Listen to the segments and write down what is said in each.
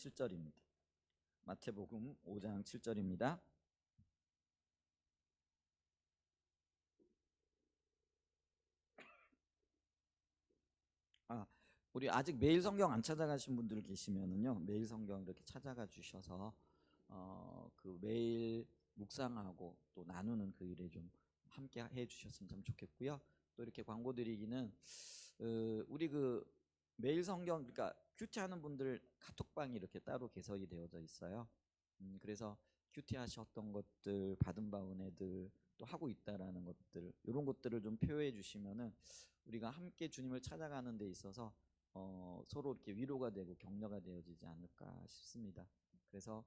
7절입니다. 마태복음 5장 7절입니다. 우리 아직 매일 성경 안 찾아가신 분들 계시면은요, 매일 성경 이렇게 찾아가 주셔서 그 매일 묵상하고 또 나누는 그 일에 좀 함께 해 주셨으면 참 좋겠고요. 또 이렇게 광고 드리기는 우리 그 매일 성경, 그러니까 큐티 하는 분들 카톡방이 이렇게 따로 개설이 되어져 있어요. 그래서 큐티 하셨던 것들, 받은 바 은혜들, 또 하고 있다라는 것들, 이런 것들을 좀 표해 주시면은 우리가 함께 주님을 찾아가는 데 있어서 서로 이렇게 위로가 되고 격려가 되어지지 않을까 싶습니다. 그래서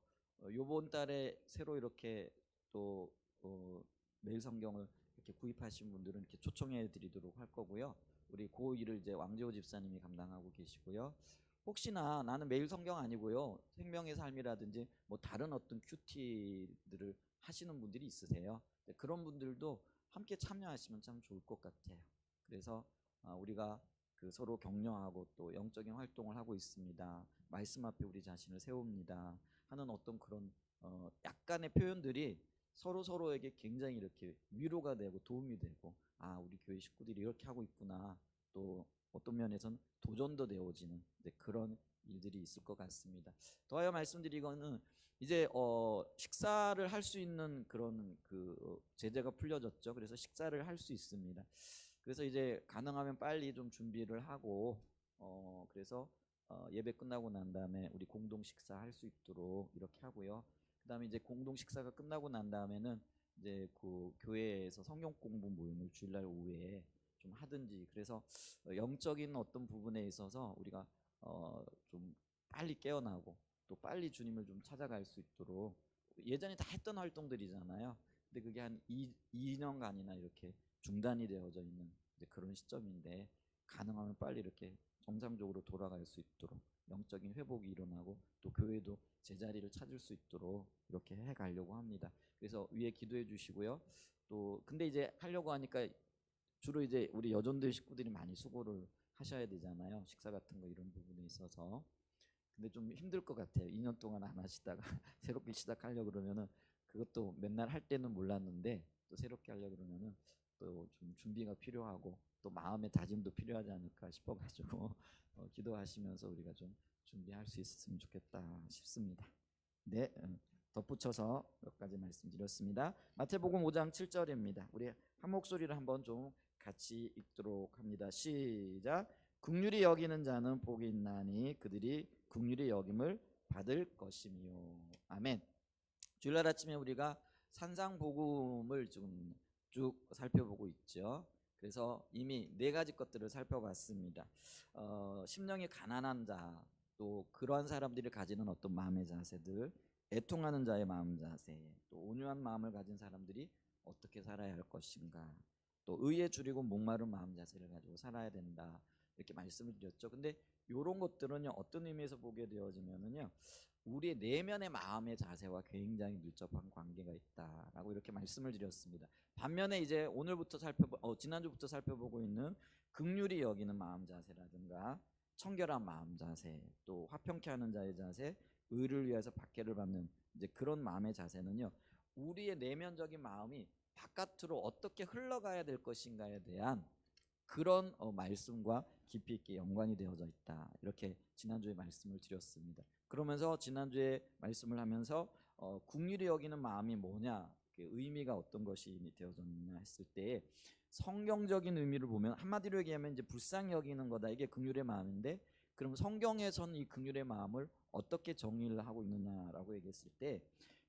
요번 달에 새로 이렇게 또 매일 성경을 이렇게 구입하신 분들은 이렇게 초청해 드리도록 할 거고요. 우리 그 일을 이제 왕재호 집사님이 감당하고 계시고요. 혹시나 나는 매일 성경 아니고요, 생명의 삶이라든지 뭐 다른 어떤 큐티들을 하시는 분들이 있으세요. 그런 분들도 함께 참여하시면 참 좋을 것 같아요. 그래서 우리가 그 서로 격려하고 또 영적인 활동을 하고 있습니다, 말씀 앞에 우리 자신을 세웁니다 하는 어떤 그런 약간의 표현들이 서로에게 굉장히 이렇게 위로가 되고 도움이 되고, 우리 교회 식구들이 이렇게 하고 있구나, 또 어떤 면에서는 도전도 되어지는 그런 일들이 있을 것 같습니다. 더하여 말씀드리거는 이제 식사를 할 수 있는 그런 그 제재가 풀려졌죠. 그래서 식사를 할 수 있습니다. 그래서 이제 가능하면 빨리 좀 준비를 하고 그래서 예배 끝나고 난 다음에 우리 공동 식사 할 수 있도록 이렇게 하고요. 그다음에 이제 공동 식사가 끝나고 난 다음에는 이제 그 교회에서 성경 공부 모임을 주일날 오후에 좀 하든지, 그래서 영적인 어떤 부분에 있어서 우리가 좀 빨리 깨어나고 또 빨리 주님을 좀 찾아갈 수 있도록, 예전에 다 했던 활동들이잖아요. 근데 그게 한 2년간이나 이렇게 중단이 되어져 있는 그런 시점인데, 가능하면 빨리 이렇게 정상적으로 돌아갈 수 있도록 영적인 회복이 일어나고 또 교회도 제자리를 찾을 수 있도록 이렇게 해 가려고 합니다. 그래서 위에 기도해 주시고요. 또 근데 이제 하려고 하니까 주로 이제 우리 여전들 식구들이 많이 수고를 하셔야 되잖아요, 식사 같은 거 이런 부분에 있어서. 근데 좀 힘들 것 같아요. 2년 동안 안 하시다가 새롭게 시작하려고 그러면은, 그것도 맨날 할 때는 몰랐는데 또 새롭게 하려고 그러면은 또 좀 준비가 필요하고 또 마음의 다짐도 필요하지 않을까 싶어가지고 기도하시면서 우리가 좀 준비할 수 있었으면 좋겠다 싶습니다. 네, 덧붙여서 몇 가지 말씀드렸습니다. 마태복음 5장 7절입니다. 우리 한 목소리를 한번 좀 같이 읽도록 합니다. 시작. 긍휼히 여기는 자는 복이 있나니 그들이 긍휼히 여김을 받을 것이며. 아멘. 주일날 아침에 우리가 산상복음을 좀 쭉 살펴보고 있죠. 그래서 이미 4가지 것들을 살펴봤습니다. 심령이 가난한 자, 또 그러한 사람들이 가지는 어떤 마음의 자세들, 애통하는 자의 마음 자세, 또 온유한 마음을 가진 사람들이 어떻게 살아야 할 것인가, 또 의에 줄이고 목마른 마음 자세를 가지고 살아야 된다, 이렇게 말씀을 드렸죠. 근데 이런 것들은요, 어떤 의미에서 보게 되어지면은요, 우리의 내면의 마음의 자세와 굉장히 밀접한 관계가 있다라고 이렇게 말씀을 드렸습니다. 반면에 이제 오늘부터 지난주부터 살펴보고 있는 긍휼히 여기는 마음 자세라든가 청결한 마음 자세, 또 화평케 하는 자의 자세, 의를 위해서 박해를 받는 이제 그런 마음의 자세는요, 우리의 내면적인 마음이 바깥으로 어떻게 흘러가야 될 것인가에 대한 그런 말씀과 깊이 있게 연관이 되어져 있다, 이렇게 지난주에 말씀을 드렸습니다. 그러면서 지난주에 말씀을 하면서 긍휼히 여기는 마음이 뭐냐, 의미가 어떤 것이 되어졌느냐 했을 때, 성경적인 의미를 보면 한마디로 얘기하면 이제 불쌍히 여기는 거다, 이게 긍휼의 마음인데, 그럼 성경에서는 이 긍휼의 마음을 어떻게 정의를 하고 있느냐라고 얘기했을 때,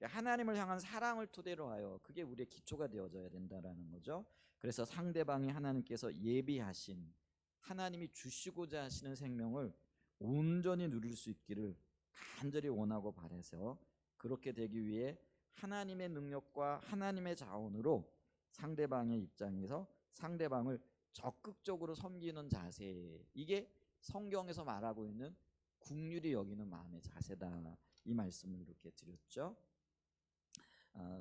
하나님을 향한 사랑을 토대로 하여 그게 우리의 기초가 되어져야 된다라는 거죠. 그래서 상대방이 하나님께서 예비하신, 하나님이 주시고자 하시는 생명을 온전히 누릴 수 있기를 간절히 원하고 바라서, 그렇게 되기 위해 하나님의 능력과 하나님의 자원으로 상대방의 입장에서 상대방을 적극적으로 섬기는 자세, 이게 성경에서 말하고 있는 긍휼히 여기는 마음의 자세다, 이 말씀을 이렇게 드렸죠.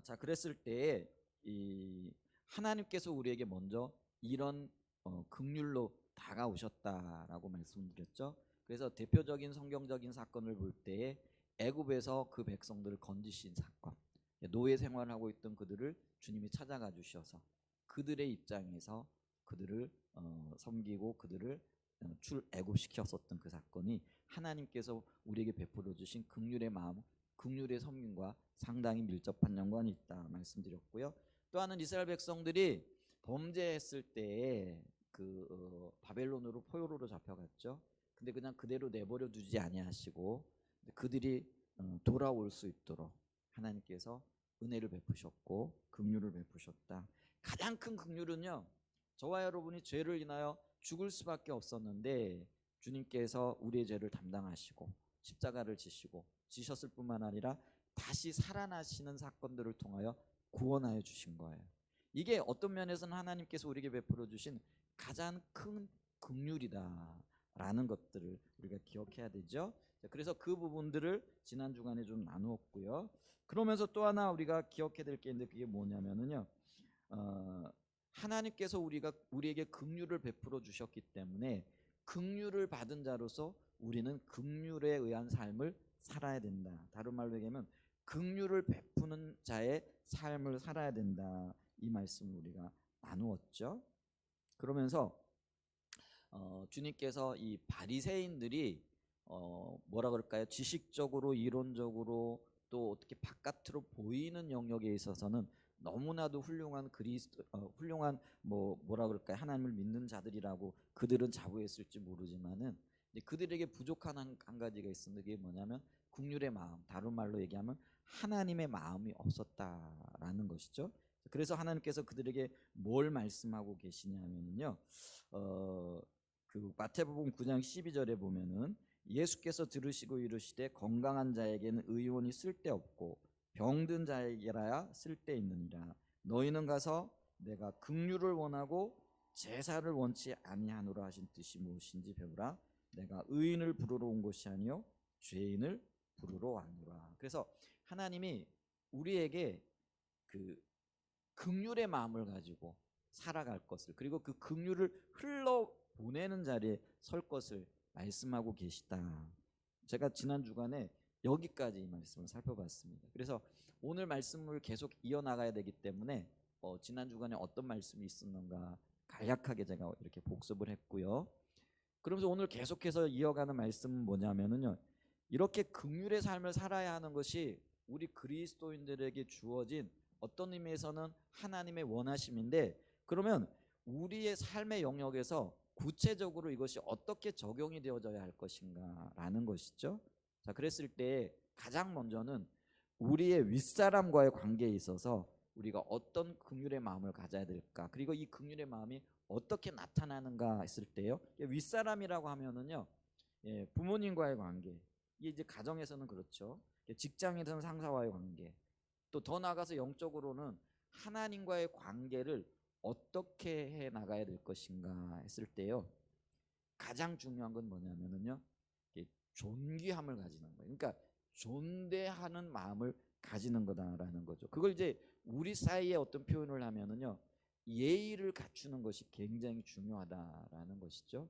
자, 그랬을 때 이 하나님께서 우리에게 먼저 이런 긍휼로 다가오셨다라고 말씀드렸죠. 그래서 대표적인 성경적인 사건을 볼 때 애굽에서 그 백성들을 건지신 사건, 노예 생활을 하고 있던 그들을 주님이 찾아가 주셔서 그들의 입장에서 그들을 섬기고 그들을 출애굽시켰었던 그 사건이 하나님께서 우리에게 베풀어 주신 긍휼의 마음, 긍휼의 섬김과 상당히 밀접한 연관이 있다 말씀드렸고요. 또 하나는 이스라엘 백성들이 범죄했을 때에 바벨론으로 포로로 잡혀갔죠. 근데 그냥 그대로 내버려 두지 아니하시고 그들이 돌아올 수 있도록 하나님께서 은혜를 베푸셨고 긍휼을 베푸셨다. 가장 큰 긍휼은요, 저와 여러분이 죄를 인하여 죽을 수밖에 없었는데 주님께서 우리의 죄를 담당하시고 십자가를 지셨을 뿐만 아니라 다시 살아나시는 사건들을 통하여 구원하여 주신 거예요. 이게 어떤 면에서는 하나님께서 우리에게 베풀어 주신 가장 큰 긍휼이다라는 것들을 우리가 기억해야 되죠. 그래서 그 부분들을 지난 주간에 좀 나누었고요. 그러면서 또 하나 우리가 기억해야 될 게 있는데 그게 뭐냐면은요, 하나님께서 우리에게 긍휼을 베풀어 주셨기 때문에 긍휼을 받은 자로서 우리는 긍휼에 의한 삶을 살아야 된다. 다른 말로 얘기하면 긍휼을 베푸는 자의 삶을 살아야 된다. 이 말씀을 우리가 나누었죠. 그러면서 주님께서 이 바리새인들이 뭐라 그럴까요? 지식적으로 이론적으로 또 어떻게 바깥으로 보이는 영역에 있어서는 너무나도 훌륭한 훌륭한 뭐라 그럴까요? 하나님을 믿는 자들이라고 그들은 자부했을지 모르지만은 그들에게 부족한 한 가지가 있었는데 그게 뭐냐면 긍휼의 마음, 다른 말로 얘기하면 하나님의 마음이 없었다라는 것이죠. 그래서 하나님께서 그들에게 뭘 말씀하고 계시냐면요, 그 마태복음 9장 12절에 보면은 예수께서 들으시고 이르시되 건강한 자에게는 의원이 쓸데없고 병든 자에게라야 쓸데있느니라. 너희는 가서 내가 긍휼을 원하고 제사를 원치 아니하노라 하신 뜻이 무엇인지 배우라. 내가 의인을 부르러 온 것이 아니요 죄인을 부르러 왔노라. 그래서 하나님이 우리에게 그 긍휼의 마음을 가지고 살아갈 것을, 그리고 그 긍휼을 흘러 보내는 자리에 설 것을 말씀하고 계시다. 제가 지난 주간에 여기까지 이 말씀을 살펴봤습니다. 그래서 오늘 말씀을 계속 이어나가야 되기 때문에 지난 주간에 어떤 말씀이 있었는가 간략하게 제가 이렇게 복습을 했고요. 그러면서 오늘 계속해서 이어가는 말씀은 뭐냐면요, 이렇게 긍휼의 삶을 살아야 하는 것이 우리 그리스도인들에게 주어진 어떤 의미에서는 하나님의 원하심인데, 그러면 우리의 삶의 영역에서 구체적으로 이것이 어떻게 적용이 되어져야 할 것인가 라는 것이죠. 자, 그랬을 때 가장 먼저는 우리의 윗사람과의 관계에 있어서 우리가 어떤 긍휼의 마음을 가져야 될까, 그리고 이 긍휼의 마음이 어떻게 나타나는가 했을 때요, 윗사람이라고 하면은요, 부모님과의 관계, 이게 이제 가정에서는 그렇죠. 직장에서는 상사와의 관계, 또 더 나아가서 영적으로는 하나님과의 관계를 어떻게 해 나가야 될 것인가 했을 때요, 가장 중요한 건 뭐냐면은요, 존귀함을 가지는 거예요. 그러니까 존대하는 마음을 가지는 거다라는 거죠. 그걸 이제 우리 사이에 어떤 표현을 하면은요, 예의를 갖추는 것이 굉장히 중요하다라는 것이죠.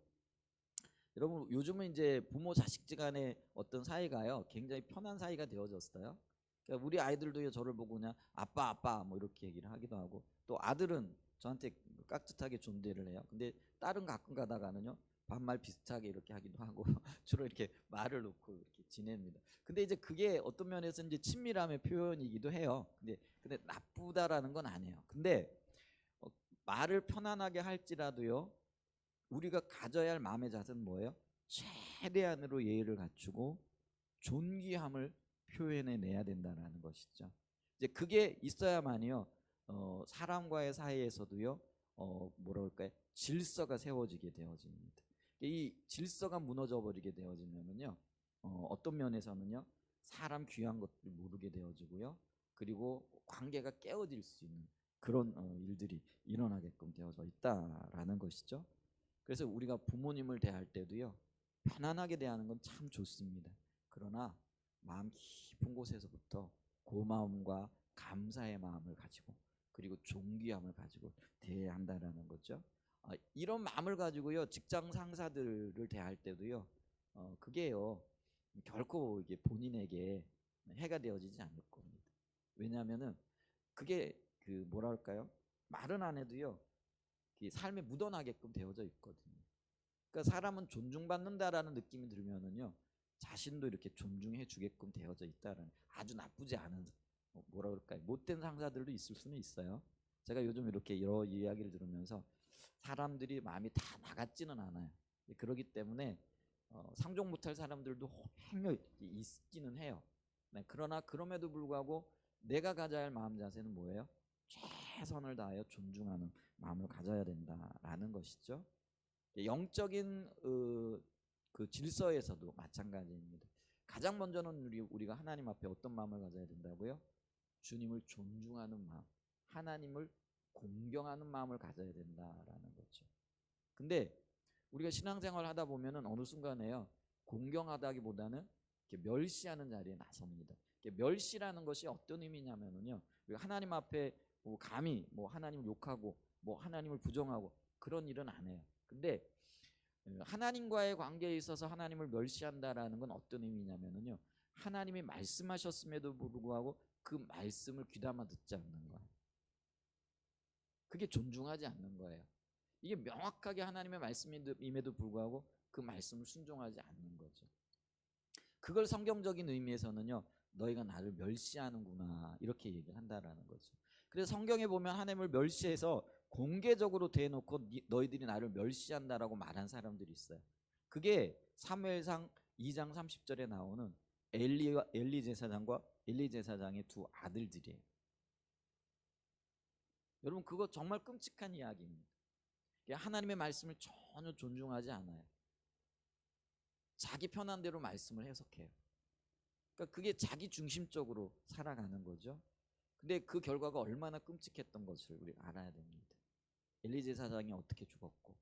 여러분, 요즘은 이제 부모 자식 간의 어떤 사이가요, 굉장히 편한 사이가 되어졌어요. 그러니까 우리 아이들도 저를 보고 그냥 아빠 아빠 뭐 이렇게 얘기를 하기도 하고, 또 아들은 저한테 깍듯하게 존대를 해요. 근데 딸은 가끔 가다가는요, 반말 비슷하게 이렇게 하기도 하고 주로 이렇게 말을 놓고 이렇게 지냅니다. 근데 이제 그게 어떤 면에서 이제 친밀함의 표현이기도 해요. 근데 나쁘다라는 건 아니에요. 근데 말을 편안하게 할지라도요, 우리가 가져야 할 마음의 자세는 뭐예요? 최대한으로 예의를 갖추고 존귀함을 표현해 내야 된다는 것이죠. 이제 그게 있어야만요, 사람과의 사이에서도요, 뭐라 그럴까요? 질서가 세워지게 되어집니다. 이 질서가 무너져 버리게 되어지면은요, 어떤 면에서는요, 사람 귀한 것들 모르게 되어지고요, 그리고 관계가 깨어질 수 있는 그런 일들이 일어나게끔 되어져 있다라는 것이죠. 그래서 우리가 부모님을 대할 때도요, 편안하게 대하는 건 참 좋습니다. 그러나 마음 깊은 곳에서부터 고마움과 감사의 마음을 가지고, 그리고 존귀함을 가지고 대해야 한다라는 거죠. 이런 마음을 가지고요, 직장 상사들을 대할 때도요, 그게요, 결코 이게 본인에게 해가 되어지지 않을 겁니다. 왜냐하면은 그게 그 뭐랄까요? 말은 안 해도요, 삶에 묻어나게끔 되어져 있거든요. 그러니까 사람은 존중받는다라는 느낌이 들면은요, 자신도 이렇게 존중해 주게끔 되어져 있다라는, 아주 나쁘지 않은 뭐라 그럴까요? 못된 상사들도 있을 수는 있어요. 제가 요즘 이렇게 여러 이야기를 들으면서 사람들이 마음이 다 나갔지는 않아요. 그렇기 때문에 상종 못할 사람들도 행여 있기는 해요. 네, 그러나 그럼에도 불구하고 내가 가져야 할 마음 자세는 뭐예요? 최선을 다하여 존중하는 마음을 가져야 된다라는 것이죠. 영적인 그 질서에서도 마찬가지입니다. 가장 먼저는 우리가 하나님 앞에 어떤 마음을 가져야 된다고요? 주님을 존중하는 마음, 하나님을 공경하는 마음을 가져야 된다라는 거죠. 근데 우리가 신앙생활 하다 보면은 어느 순간에요, 공경하다기보다는 이렇게 멸시하는 자리에 나섭니다. 멸시라는 것이 어떤 의미냐면은요, 우리가 하나님 앞에 뭐 감히 뭐 하나님을 욕하고 뭐 하나님을 부정하고 그런 일은 안 해요. 근데 하나님과의 관계에 있어서 하나님을 멸시한다라는 건 어떤 의미냐면은요, 하나님이 말씀하셨음에도 불구하고 그 말씀을 귀담아 듣지 않는 거예요. 그게 존중하지 않는 거예요. 이게 명확하게 하나님의 말씀임에도 불구하고 그 말씀을 순종하지 않는 거죠. 그걸 성경적인 의미에서는요, 너희가 나를 멸시하는구나 이렇게 얘기를 한다라는 거죠. 그래서 성경에 보면 하나님을 멸시해서 공개적으로 대놓고 너희들이 나를 멸시한다라고 말한 사람들이 있어요. 그게 사무엘상 2장 30절에 나오는 엘리 제사장과 엘리 제사장의 두 아들들이에요. 여러분, 그거 정말 끔찍한 이야기입니다. 하나님의 말씀을 전혀 존중하지 않아요. 자기 편한 대로 말씀을 해석해요. 그러니까 그게 자기 중심적으로 살아가는 거죠. 근데 그 결과가 얼마나 끔찍했던 것을 우리가 알아야 됩니다. 엘리 제사장이 어떻게 죽었고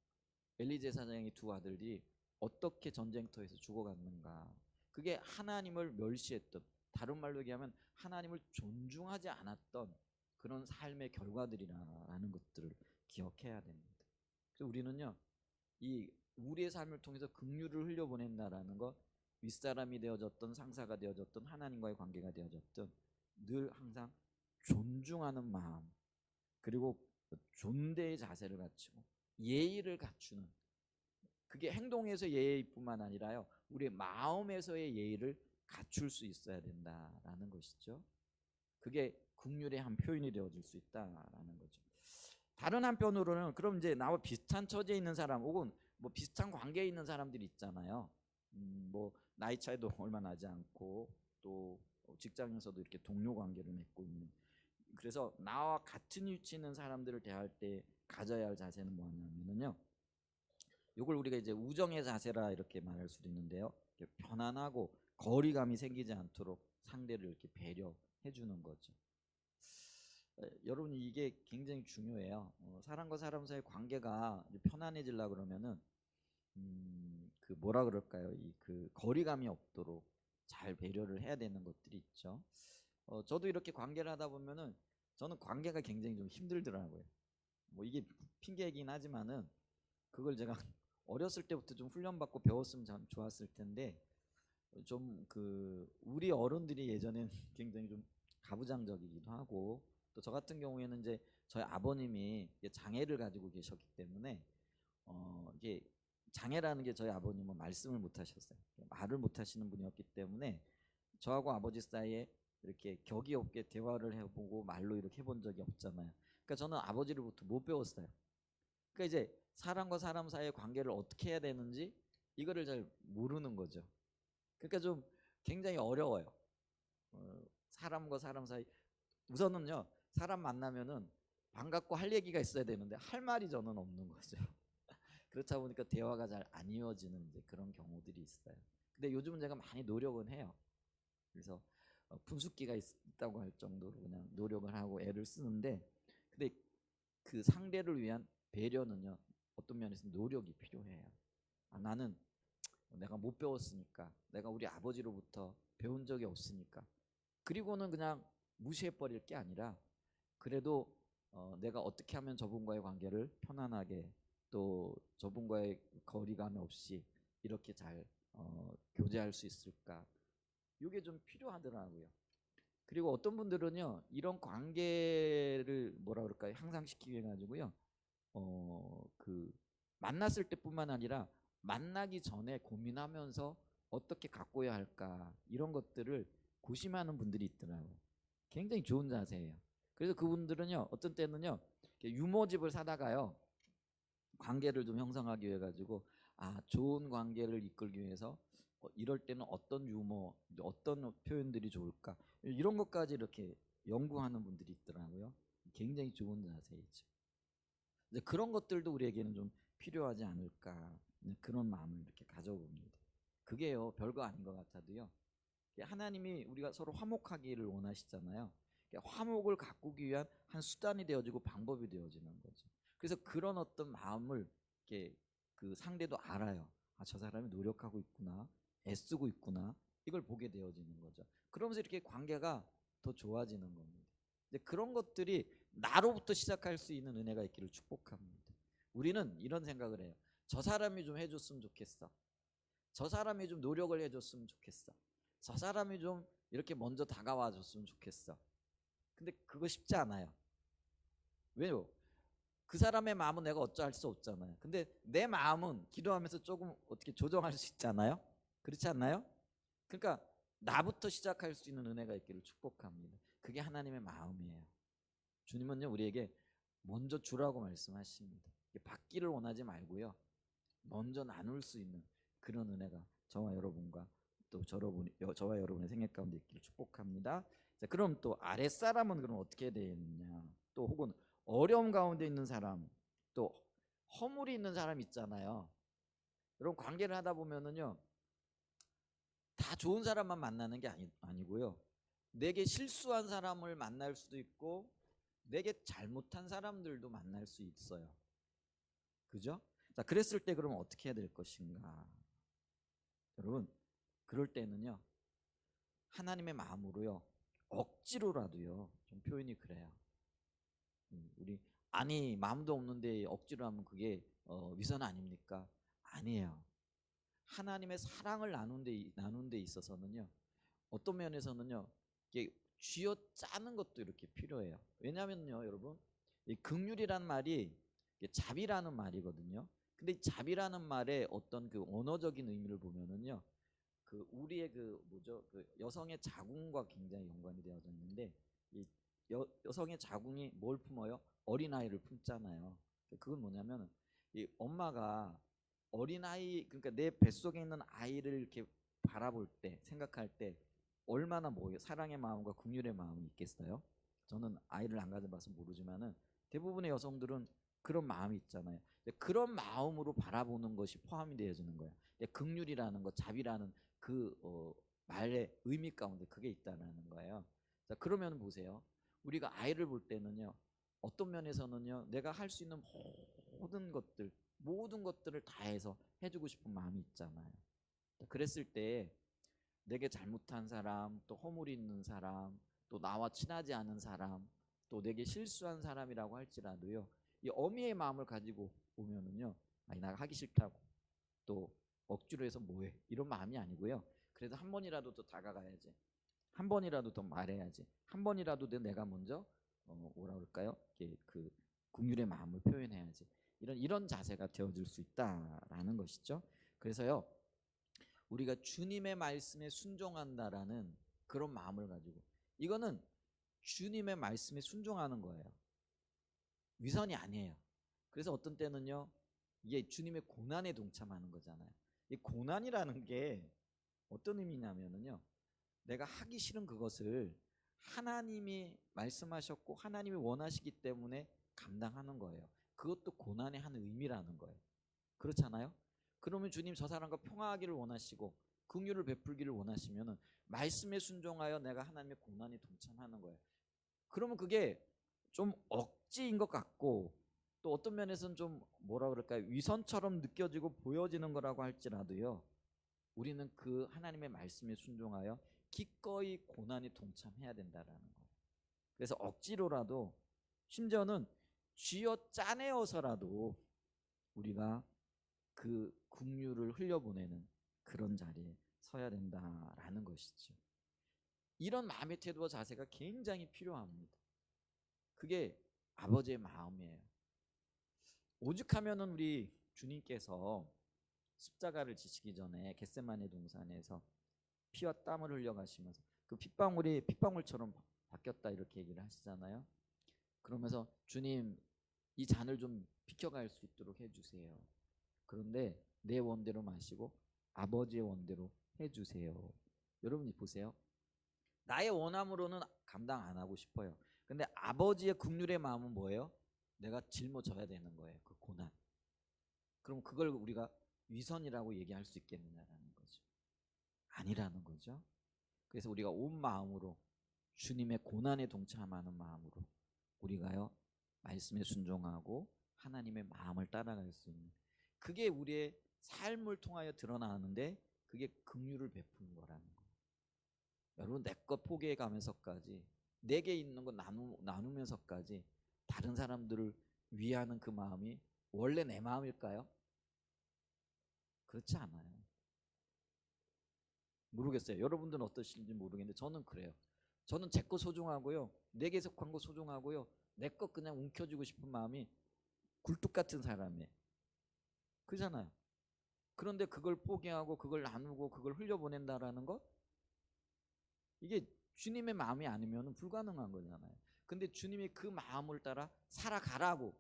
엘리 제사장의 두 아들이 어떻게 전쟁터에서 죽어갔는가. 그게 하나님을 멸시했던, 다른 말로 얘기하면 하나님을 존중하지 않았던 그런 삶의 결과들이라는 것들을 기억해야 됩니다. 그래서 우리는요, 이 우리의 삶을 통해서 긍휼을 흘려보낸다라는 것, 윗사람이 되어졌던 상사가 되어졌던 하나님과의 관계가 되어졌던 늘 항상 존중하는 마음, 그리고 존대의 자세를 갖추고 예의를 갖추는, 그게 행동에서 예의뿐만 아니라요, 우리의 마음에서의 예의를 갖출 수 있어야 된다라는 것이죠. 그게 긍휼의 한 표현이 되어질 수 있다라는 거죠. 다른 한편으로는 그럼 이제 나와 비슷한 처지에 있는 사람 혹은 뭐 비슷한 관계에 있는 사람들이 있잖아요. 뭐 나이 차이도 얼마 나지 않고 또 직장에서도 이렇게 동료 관계를 맺고 있는, 그래서 나와 같은 위치에 있는 사람들을 대할 때 가져야 할 자세는 뭐냐면요, 이걸 우리가 이제 우정의 자세라 이렇게 말할 수도 있는데요, 편안하고 거리감이 생기지 않도록 상대를 이렇게 배려해 주는 거죠. 여러분, 이게 굉장히 중요해요. 사람과 사람 사이 관계가 편안해지려 그러면은 그 뭐라 그럴까요? 이 그 거리감이 없도록 잘 배려를 해야 되는 것들이 있죠. 저도 이렇게 관계를 하다 보면은 저는 관계가 굉장히 좀 힘들더라고요. 뭐 이게 핑계이긴 하지만은 그걸 제가 어렸을 때부터 좀 훈련받고 배웠으면 참 좋았을 텐데, 좀 그 우리 어른들이 예전엔 굉장히 좀 가부장적이기도 하고, 또 저 같은 경우에는 이제 저희 아버님이 장애를 가지고 계셨기 때문에 이게 장애라는 게, 저희 아버님은 말씀을 못 하셨어요. 말을 못 하시는 분이었기 때문에 저하고 아버지 사이에 이렇게 격이 없게 대화를 해보고 말로 이렇게 해본 적이 없잖아요. 그러니까 저는 아버지로부터 못 배웠어요. 그러니까 이제 사람과 사람 사이의 관계를 어떻게 해야 되는지 이거를 잘 모르는 거죠. 그러니까 좀 굉장히 어려워요. 사람과 사람 사이, 우선은요, 사람 만나면은 반갑고 할 얘기가 있어야 되는데 할 말이 저는 없는 거죠. 그렇다 보니까 대화가 잘 안 이어지는 이제 그런 경우들이 있어요. 근데 요즘은 제가 많이 노력은 해요. 그래서 분숙기가 있다고 할 정도로 그냥 노력을 하고 애를 쓰는데, 근데 그 상대를 위한 배려는요, 어떤 면에서 노력이 필요해요. 나는 내가 못 배웠으니까, 내가 우리 아버지로부터 배운 적이 없으니까, 그리고는 그냥 무시해 버릴 게 아니라, 그래도 내가 어떻게 하면 저분과의 관계를 편안하게, 또 저분과의 거리감 없이 이렇게 잘 교제할 수 있을까? 이게 좀 필요하더라고요. 그리고 어떤 분들은요, 이런 관계를 뭐라 그럴까요? 향상시키기 위해 가지고요. 그 만났을 때뿐만 아니라 만나기 전에 고민하면서 어떻게 가꿔야 할까? 이런 것들을 고심하는 분들이 있더라고요. 굉장히 좋은 자세예요. 그래서 그분들은요, 어떤 때는요, 유모집을 사다가요, 관계를 좀 형성하기 위해 가지고 좋은 관계를 이끌기 위해서 이럴 때는 어떤 유머, 어떤 표현들이 좋을까 이런 것까지 이렇게 연구하는 분들이 있더라고요. 굉장히 좋은 자세이죠. 이제 그런 것들도 우리에게는 좀 필요하지 않을까 그런 마음을 이렇게 가져봅니다. 그게요 별거 아닌 것 같아도요. 하나님이 우리가 서로 화목하기를 원하시잖아요. 화목을 가꾸기 위한 한 수단이 되어지고 방법이 되어지는 거죠. 그래서 그런 어떤 마음을 이렇게 그 상대도 알아요. 저 사람이 노력하고 있구나, 애쓰고 있구나, 이걸 보게 되어지는 거죠. 그러면서 이렇게 관계가 더 좋아지는 겁니다. 이제 그런 것들이 나로부터 시작할 수 있는 은혜가 있기를 축복합니다. 우리는 이런 생각을 해요. 저 사람이 좀 해줬으면 좋겠어. 저 사람이 좀 노력을 해줬으면 좋겠어. 저 사람이 좀 이렇게 먼저 다가와 줬으면 좋겠어. 근데 그거 쉽지 않아요. 왜요? 그 사람의 마음은 내가 어쩌할 수 없잖아요. 근데 내 마음은 기도하면서 조금 어떻게 조정할 수 있잖아요. 그렇지 않나요? 그러니까 나부터 시작할 수 있는 은혜가 있기를 축복합니다. 그게 하나님의 마음이에요. 주님은요 우리에게 먼저 주라고 말씀하십니다. 받기를 원하지 말고요, 먼저 나눌 수 있는 그런 은혜가 저와 여러분과 또 저와 여러분의 생애 가운데 있기를 축복합니다. 자, 그럼 또 아랫사람은 그럼 어떻게 되느냐? 또 혹은 어려움 가운데 있는 사람, 또 허물이 있는 사람 있잖아요. 여러분 관계를 하다 보면은요, 다 좋은 사람만 만나는 게 아니고요. 내게 실수한 사람을 만날 수도 있고 내게 잘못한 사람들도 만날 수 있어요. 그죠? 자, 그랬을 때 그러면 어떻게 해야 될 것인가? 여러분, 그럴 때는요, 하나님의 마음으로요, 억지로라도요, 좀 표현이 그래요. 우리 아니 마음도 없는데 억지로 하면 그게 위선 아닙니까? 아니에요. 하나님의 사랑을 나눈 데 있어서는요, 어떤 면에서는요, 이게 쥐어 짜는 것도 이렇게 필요해요. 왜냐하면요, 여러분, 이 긍휼이란 말이 자비라는 말이거든요. 근데 이 자비라는 말의 어떤 그 언어적인 의미를 보면은요, 그 우리의 그 뭐죠, 그 여성의 자궁과 굉장히 연관이 되어져 있는데, 이 여성의 자궁이 뭘 품어요? 어린아이를 품잖아요. 그건 뭐냐면 이 엄마가 어린아이, 그러니까 내 뱃속에 있는 아이를 이렇게 바라볼 때, 생각할 때 얼마나 사랑의 마음과 긍휼의 마음이 있겠어요? 저는 아이를 안 가져봐서 모르지만은 대부분의 여성들은 그런 마음이 있잖아요. 그런 마음으로 바라보는 것이 포함이 되어지는 거예요. 긍휼이라는 것, 자비라는 그 말의 의미 가운데 그게 있다는 거예요. 자, 그러면 보세요. 우리가 아이를 볼 때는요, 어떤 면에서는요, 내가 할 수 있는 모든 것들을 다해서 해주고 싶은 마음이 있잖아요. 그랬을 때 내게 잘못한 사람, 또 허물이 있는 사람, 또 나와 친하지 않은 사람, 또 내게 실수한 사람이라고 할지라도요, 이 어미의 마음을 가지고 보면은요, 아니 나가 하기 싫다고, 또 억지로 해서 뭐해, 이런 마음이 아니고요. 그래도 한 번이라도 더 다가가야지, 한 번이라도 더 말해야지, 한 번이라도 내가 먼저 뭐라 그럴까요? 그 긍휼의 마음을 표현해야지. 이런 자세가 되어질 수 있다라는 것이죠. 그래서요, 우리가 주님의 말씀에 순종한다라는 그런 마음을 가지고, 이거는 주님의 말씀에 순종하는 거예요. 위선이 아니에요. 그래서 어떤 때는요, 이게 주님의 고난에 동참하는 거잖아요. 이 고난이라는 게 어떤 의미냐면요, 내가 하기 싫은 그것을 하나님이 말씀하셨고 하나님이 원하시기 때문에 감당하는 거예요. 그것도 고난의 한 의미라는 거예요. 그렇잖아요? 그러면 주님 저 사람과 평화하기를 원하시고 긍휼을 베풀기를 원하시면은 말씀에 순종하여 내가 하나님의 고난에 동참하는 거예요. 그러면 그게 좀 억지인 것 같고, 또 어떤 면에서는 좀 뭐라 그럴까요? 위선처럼 느껴지고 보여지는 거라고 할지라도요, 우리는 그 하나님의 말씀에 순종하여 기꺼이 고난에 동참해야 된다라는 거예요. 그래서 억지로라도, 심지어는 쥐어 짜내어서라도 우리가 그 긍휼을 흘려보내는 그런 자리에 서야 된다라는 것이죠. 이런 마음의 태도와 자세가 굉장히 필요합니다. 그게 아버지의 마음이에요. 오죽하면은 우리 주님께서 십자가를 지시기 전에 겟세마네 동산에서 피와 땀을 흘려 가시면서 그 핏방울이 핏방울처럼 바뀌었다 이렇게 얘기를 하시잖아요. 그러면서 주님 이 잔을 좀 비켜갈 수 있도록 해주세요. 그런데 내 원대로 마시고 아버지의 원대로 해주세요. 여러분이 보세요. 나의 원함으로는 감당 안 하고 싶어요. 근데 아버지의 긍휼의 마음은 뭐예요? 내가 짊어져야 되는 거예요. 그 고난. 그럼 그걸 우리가 위선이라고 얘기할 수 있겠느냐라는 거죠. 아니라는 거죠. 그래서 우리가 온 마음으로 주님의 고난에 동참하는 마음으로 우리가요 말씀에 순종하고 하나님의 마음을 따라갈 수 있는, 그게 우리의 삶을 통하여 드러나는데 그게 긍휼을 베푸는 거라는 거예요. 여러분 내 것 포기해 가면서까지 내게 있는 거 나누면서까지 다른 사람들을 위하는 그 마음이 원래 내 마음일까요? 그렇지 않아요. 모르겠어요. 여러분들은 어떠신지 모르겠는데 저는 그래요. 저는 제 거 소중하고요. 내게 속한 거 소중하고요. 내 거 그냥 움켜쥐고 싶은 마음이 굴뚝 같은 사람이에요. 그잖아요. 그런데 그걸 포기하고 그걸 나누고 그걸 흘려보낸다라는 것, 이게 주님의 마음이 아니면 불가능한 거잖아요. 근데 주님이 그 마음을 따라 살아가라고,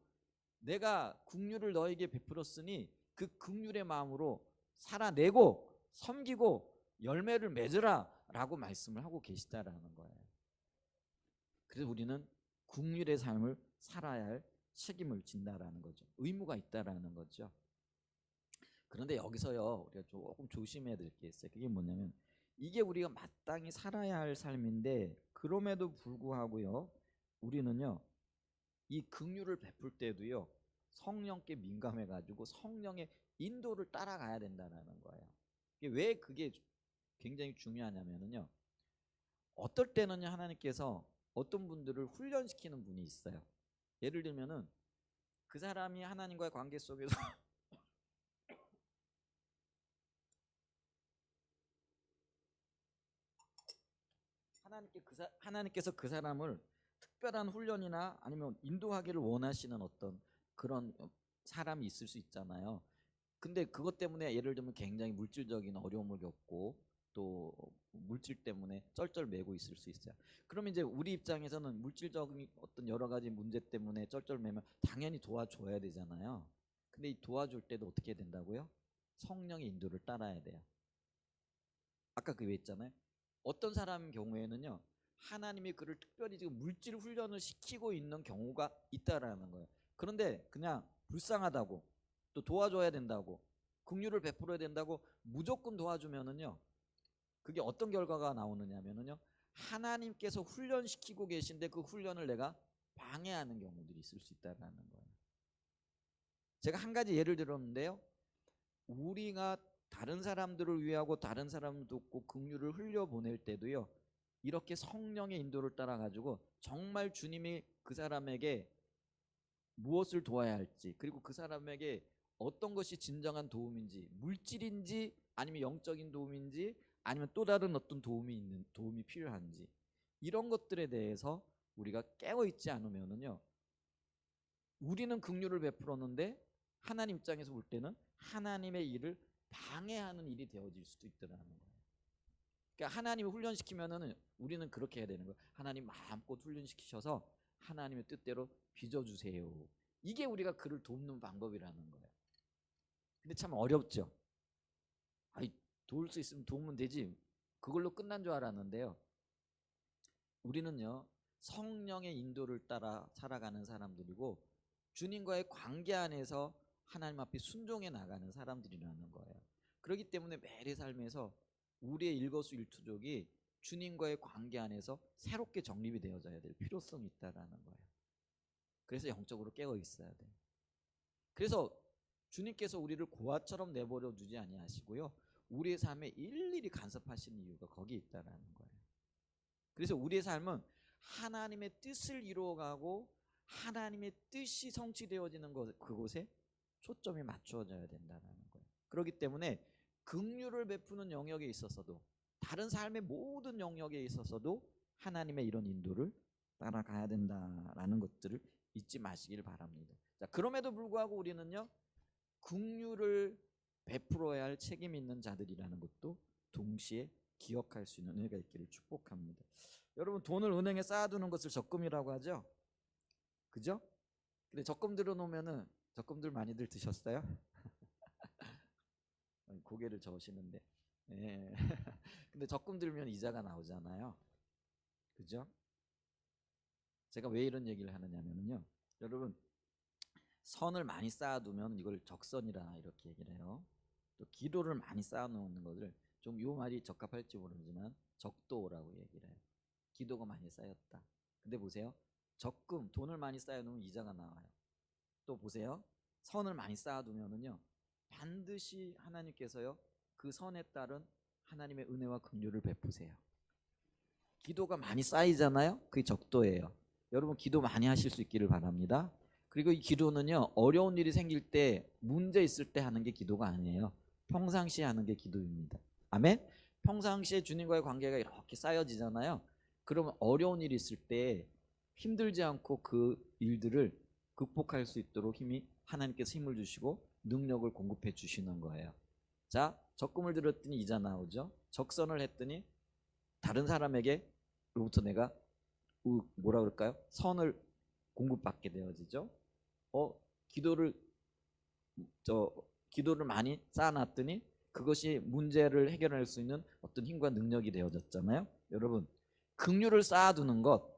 내가 긍휼을 너에게 베풀었으니 그 긍휼의 마음으로 살아내고 섬기고 열매를 맺으라 라고 말씀을 하고 계시다라는 거예요. 그래서 우리는 긍휼의 삶을 살아야 할 책임을 진다라는 거죠. 의무가 있다라는 거죠. 그런데 여기서요 우리가 조금 조심해야 될 게 있어요. 그게 뭐냐면 이게 우리가 마땅히 살아야 할 삶인데 그럼에도 불구하고요 우리는요 이 긍휼을 베풀 때도요 성령께 민감해 가지고 성령의 인도를 따라가야 된다는 거예요. 왜 그게 굉장히 중요하냐면요 어떨 때는요 하나님께서 어떤 분들을 훈련시키는 분이 있어요. 예를 들면은 그 사람이 하나님과의 관계 속에서 하나님께서 그 사람을 특별한 훈련이나 아니면 인도하기를 원하시는 어떤 그런 사람이 있을 수 있잖아요. 근데 그것 때문에 예를 들면 굉장히 물질적인 어려움을 겪고 또 물질 때문에 쩔쩔매고 있을 수 있어요. 그러면 이제 우리 입장에서는 물질적인 어떤 여러 가지 문제 때문에 쩔쩔매면 당연히 도와줘야 되잖아요. 근데 이 도와줄 때도 어떻게 된다고요? 성령의 인도를 따라야 돼요. 아까 그 얘기했잖아요. 어떤 사람 경우에는요 하나님이 그를 특별히 지금 물질 훈련을 시키고 있는 경우가 있다라는 거예요. 그런데 그냥 불쌍하다고 또 도와줘야 된다고 긍휼을 베풀어야 된다고 무조건 도와주면은요 그게 어떤 결과가 나오느냐면은요 하나님께서 훈련시키고 계신데 그 훈련을 내가 방해하는 경우들이 있을 수 있다라는 거예요. 제가 한 가지 예를 들었는데요 우리가 다른 사람들을 위하고 다른 사람을 돕고 긍휼을 흘려보낼 때도요 이렇게 성령의 인도를 따라 가지고 정말 주님이 그 사람에게 무엇을 도와야 할지 그리고 그 사람에게 어떤 것이 진정한 도움인지 물질인지 아니면 영적인 도움인지 아니면 또 다른 어떤 도움이 필요한지 이런 것들에 대해서 우리가 깨어있지 않으면은요 우리는 긍휼을 베풀었는데 하나님 입장에서 볼 때는 하나님의 일을 방해하는 일이 되어질 수도 있더라는 거예요. 그러니까 하나님을 훈련시키면은 우리는 그렇게 해야 되는 거예요. 하나님 마음껏 훈련시키셔서 하나님의 뜻대로 빚어주세요. 이게 우리가 그를 돕는 방법이라는 거예요. 근데 참 어렵죠. 아이, 도울 수 있으면 도우면 되지. 그걸로 끝난 줄 알았는데요. 우리는요 성령의 인도를 따라 살아가는 사람들이고 주님과의 관계 안에서 하나님 앞에 순종해 나가는 사람들이라는 거예요. 그렇기 때문에 매일의 삶에서 우리의 일거수일투족이 주님과의 관계 안에서 새롭게 정립이 되어져야 될 필요성이 있다라는 거예요. 그래서 영적으로 깨어 있어야 돼요. 그래서 주님께서 우리를 고아처럼 내버려 두지 아니하시고요 우리의 삶에 일일이 간섭하시는 이유가 거기에 있다라는 거예요. 그래서 우리의 삶은 하나님의 뜻을 이루어가고 하나님의 뜻이 성취되어지는 그곳에 초점이 맞추어져야 된다는 거예요. 그렇기 때문에 긍휼을 베푸는 영역에 있어서도 다른 삶의 모든 영역에 있어서도 하나님의 이런 인도를 따라가야 된다라는 것들을 잊지 마시길 바랍니다. 자, 그럼에도 불구하고 우리는요, 긍휼을 베풀어야 할 책임 있는 자들이라는 것도 동시에 기억할 수 있는 은혜가 있기를 축복합니다. 여러분, 돈을 은행에 쌓아두는 것을 적금이라고 하죠. 그죠? 근데 적금 들어놓으면은, 적금들 많이들 드셨어요? 고개를 저으시는데. 예. 근데 적금 들면 이자가 나오잖아요. 그죠? 제가 왜 이런 얘기를 하느냐면요, 여러분, 선을 많이 쌓아두면 이걸 적선이라 이렇게 얘기를 해요. 또 기도를 많이 쌓아놓는 것을 좀, 요 말이 적합할지 모르지만 적도라고 얘기를 해요. 기도가 많이 쌓였다. 근데 보세요, 적금, 돈을 많이 쌓아놓으면 이자가 나와요. 또 보세요, 선을 많이 쌓아두면은요, 반드시 하나님께서요, 그 선에 따른 하나님의 은혜와 긍휼을 베푸세요. 기도가 많이 쌓이잖아요. 그게 적도예요. 여러분, 기도 많이 하실 수 있기를 바랍니다. 그리고 이 기도는요, 어려운 일이 생길 때, 문제 있을 때 하는 게 기도가 아니에요. 평상시에 하는 게 기도입니다. 아멘? 평상시에 주님과의 관계가 이렇게 쌓여지잖아요. 그러면 어려운 일이 있을 때 힘들지 않고 그 일들을 극복할 수 있도록 하나님께서 힘을 주시고 능력을 공급해 주시는 거예요. 자, 적금을 들었더니 이자 나오죠. 적선을 했더니 다른 사람에게로부터 내가 뭐라 그럴까요? 선을 공급받게 되어지죠. 기도를 많이 쌓아놨더니 그것이 문제를 해결할 수 있는 어떤 힘과 능력이 되어졌잖아요. 여러분, 긍휼을 쌓아두는 것,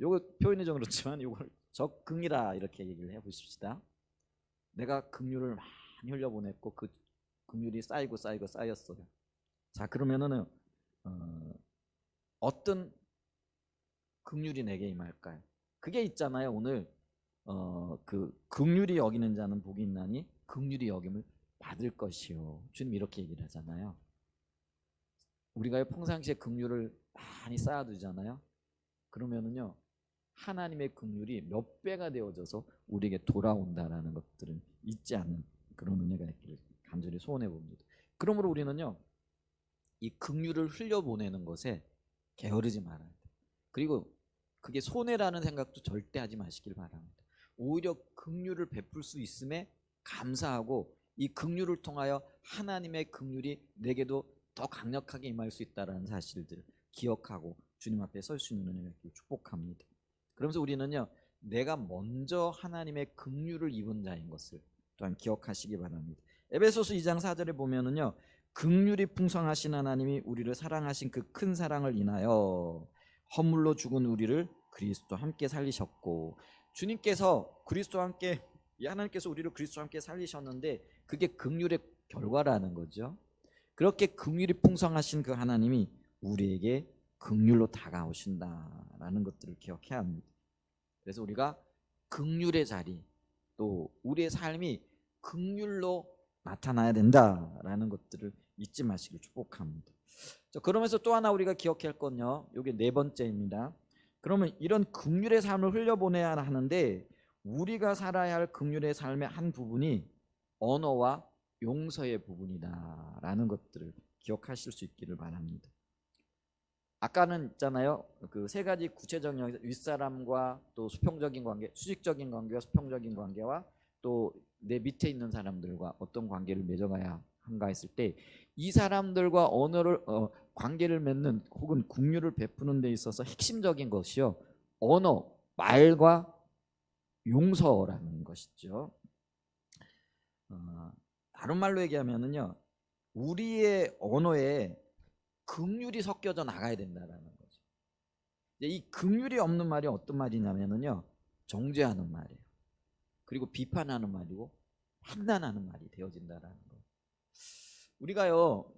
요거 표현이 좀 그렇지만 이걸 적긍이라 이렇게 얘기를 해보십시다. 내가 긍휼을 많이 흘려보냈고 그 긍휼이 쌓이고 쌓였어요. 자, 그러면은 어떤 긍휼이 내게 임할까요? 그게 있잖아요. 오늘 그 긍휼히 여기는 자는 복이 있나니 긍휼히 여김을 받을 것이요. 주님 이렇게 얘기를 하잖아요. 우리가 평상시에 긍휼을 많이 쌓아두잖아요. 그러면은요, 하나님의 긍휼이 몇 배가 되어져서 우리에게 돌아온다라는 것들은 잊지 않는 그런 은혜가 있기를 간절히 소원해 봅니다. 그러므로 우리는요, 이 긍휼을 흘려보내는 것에 게으르지 말아야 돼요. 그리고 그게 손해라는 생각도 절대 하지 마시길 바랍니다. 오히려 긍휼을 베풀 수 있음에 감사하고 이 긍휼을 통하여 하나님의 긍휼이 내게도 더 강력하게 임할 수 있다는 사실들을 기억하고 주님 앞에 설 수 있는 은혜를 축복합니다. 그러면서 우리는요, 내가 먼저 하나님의 긍휼을 입은 자인 것을 또한 기억하시기 바랍니다. 에베소서 2장 4절에 보면은요, 긍휼이 풍성하신 하나님이 우리를 사랑하신 그 큰 사랑을 인하여 허물로 죽은 우리를 그리스도와 함께 살리셨고, 주님께서 그리스도와 함께, 하나님께서 우리를 그리스도와 함께 살리셨는데 그게 긍휼의 결과라는 거죠. 그렇게 긍휼이 풍성하신 그 하나님이 우리에게 긍휼로 다가오신다라는 것들을 기억해야 합니다. 그래서 우리가 긍휼의 자리, 또 우리의 삶이 긍휼로 나타나야 된다라는 것들을 잊지 마시길 축복합니다. 자, 그러면서 또 하나 우리가 기억할 건요, 이게 네 번째입니다. 그러면 이런 긍휼의 삶을 흘려보내야 하는데 우리가 살아야 할 긍휼의 삶의 한 부분이 언어와 용서의 부분이다라는 것들을 기억하실 수 있기를 바랍니다. 아까는 있잖아요, 그 세 가지 구체적 영역, 윗사람과 또 수평적인 관계, 수직적인 관계와 수평적인 관계와 또 내 밑에 있는 사람들과 어떤 관계를 맺어가야 한가 했을 때 이 사람들과 관계를 맺는 혹은 긍휼을 베푸는 데 있어서 핵심적인 것이요, 언어, 말과 용서라는 것이죠. 다른 말로 얘기하면은요, 우리의 언어에 긍휼이 섞여져 나가야 된다라는 거죠. 이 긍휼이 없는 말이 어떤 말이냐면은요, 정죄하는 말이에요. 그리고 비판하는 말이고 판단하는 말이 되어진다라는 거예요. 우리가요,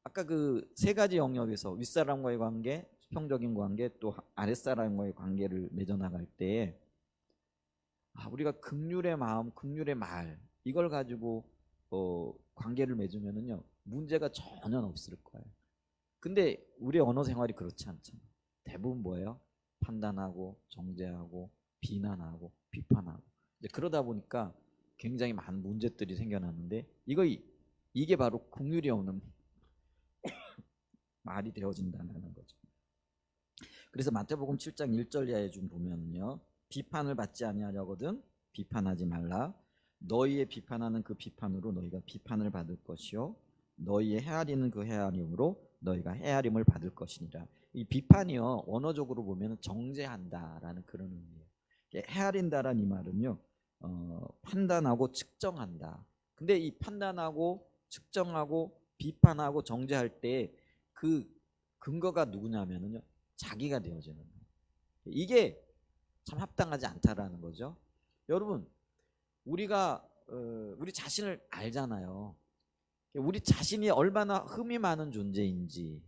아까 그 세 가지 영역에서 윗사람과의 관계, 수평적인 관계, 또 아랫사람과의 관계를 맺어나갈 때 우리가 긍휼의 마음, 긍휼의 말, 이걸 가지고 관계를 맺으면은요, 문제가 전혀 없을 거예요. 근데 우리 언어 생활이 그렇지 않잖아요. 대부분 뭐예요? 판단하고 정죄하고 비난하고 비판하고. 이제 그러다 보니까 굉장히 많은 문제들이 생겨나는데, 이거 이게 바로 긍휼이 없는 말이 되어진다는 거죠. 그래서 마태복음 7장 1절 이하에 좀 보면요, 비판을 받지 아니하려거든 비판하지 말라. 너희의 비판하는 그 비판으로 너희가 비판을 받을 것이요 너희의 헤아리는 그 헤아림으로 너희가 헤아림을 받을 것이니라. 이 비판이요, 언어적으로 보면 정죄한다라는 그런 의미예요. 헤아린다라는 이 말은요, 판단하고 측정한다. 근데 이 판단하고 측정하고 비판하고 정죄할 때 그 근거가 누구냐면요, 자기가 되어지는 거예요. 이게 참 합당하지 않다라는 거죠. 여러분, 우리가 우리 자신을 알잖아요. 우리 자신이 얼마나 흠이 많은 존재인지.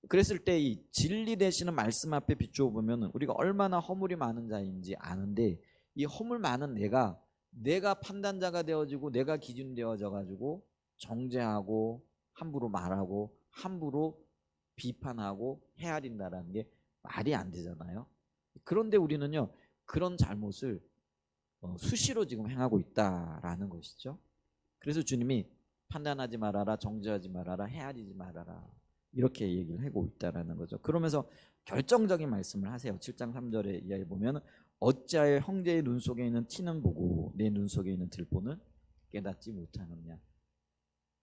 그랬을 때 이 진리 되시는 말씀 앞에 비추어 보면 우리가 얼마나 허물이 많은 자인지 아는데, 이 허물 많은 내가 판단자가 되어지고 내가 기준 되어져 가지고 정죄하고 함부로 말하고 함부로 비판하고 헤아린다라는 게 말이 안 되잖아요. 그런데 우리는요, 그런 잘못을 수시로 지금 행하고 있다라는 것이죠. 그래서 주님이 판단하지 말아라, 정죄하지 말아라, 헤아리지 말아라, 이렇게 얘기를 하고 있다라는 거죠. 그러면서 결정적인 말씀을 하세요. 7장 3절에 이하에 보면 어찌하여 형제의 눈 속에 있는 티는 보고 내 눈 속에 있는 들보는 깨닫지 못하느냐.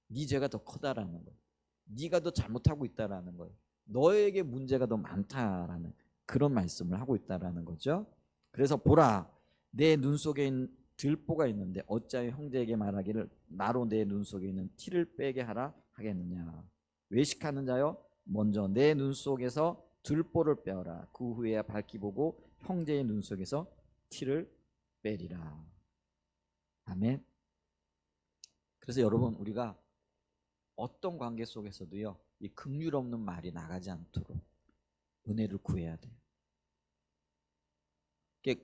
네 죄가 더 커다라는 거예요. 네가 더 잘못하고 있다라는 거예요. 너에게 문제가 더 많다라는 그런 말씀을 하고 있다라는 거죠. 그래서 보라, 내 눈 속에 있는 들보가 있는데 어찌하여 형제에게 말하기를 나로 내 눈 속에 있는 티를 빼게 하라 하겠느냐. 외식하는 자여, 먼저 내 눈 속에서 들보를 빼어라. 그 후에야 밝히 보고 형제의 눈 속에서 티를 빼리라. 아멘. 그래서 여러분, 우리가 어떤 관계 속에서도요, 이 긍휼 없는 말이 나가지 않도록 은혜를 구해야 돼요.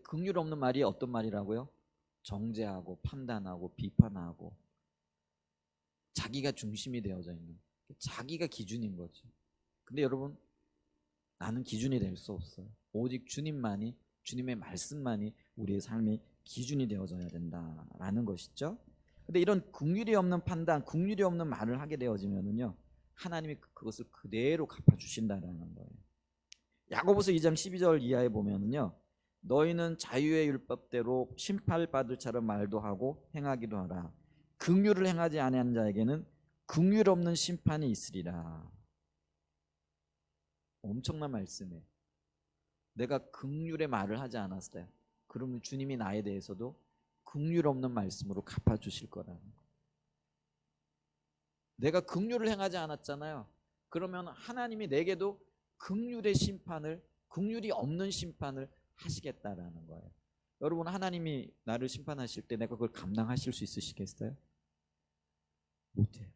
긍휼 없는 말이 어떤 말이라고요? 정죄하고 판단하고 비판하고 자기가 중심이 되어져 있는, 자기가 기준인 거죠. 근데 여러분, 나는 기준이 될 수 없어요. 오직 주님만이, 주님의 말씀만이 우리의 삶의 기준이 되어져야 된다라는 것이죠. 근데 이런 긍휼이 없는 판단, 긍휼이 없는 말을 하게 되어지면은요, 하나님이 그것을 그대로 갚아주신다라는 거예요. 야고보서 2장 12절 이하에 보면은요, 너희는 자유의 율법대로 심판받을 처럼 말도 하고 행하기도 하라. 긍휼을 행하지 아니하는 자에게는 긍휼 없는 심판이 있으리라. 엄청난 말씀이에요. 내가 긍휼의 말을 하지 않았어요. 그러면 주님이 나에 대해서도 긍휼 없는 말씀으로 갚아주실 거라는 거예요. 내가 긍휼을 행하지 않았잖아요. 그러면 하나님이 내게도 긍휼의 심판을, 긍휼이 없는 심판을 하시겠다라는 거예요. 여러분, 하나님이 나를 심판하실 때 내가 그걸 감당하실 수 있으시겠어요? 못해요.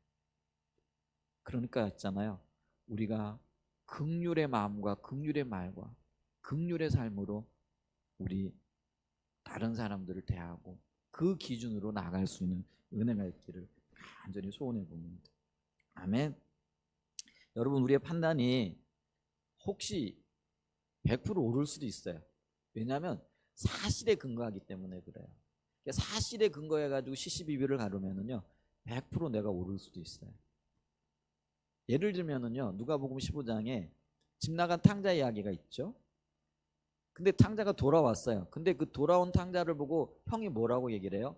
그러니까 있잖아요, 우리가 긍휼의 마음과 긍휼의 말과 긍휼의 삶으로 우리 다른 사람들을 대하고 그 기준으로 나갈 수 있는 은혜가 있기를 간절히 소원해 봅니다. 아멘. 여러분, 우리의 판단이 혹시 100% 오를 수도 있어요. 왜냐하면 사실에 근거하기 때문에 그래요. 사실에 근거해가지고 시시비비를 가르면은요, 100% 내가 오를 수도 있어요. 예를 들면은요, 누가복음 15장에 집 나간 탕자 이야기가 있죠. 근데 탕자가 돌아왔어요. 근데 그 돌아온 탕자를 보고 형이 뭐라고 얘기를 해요?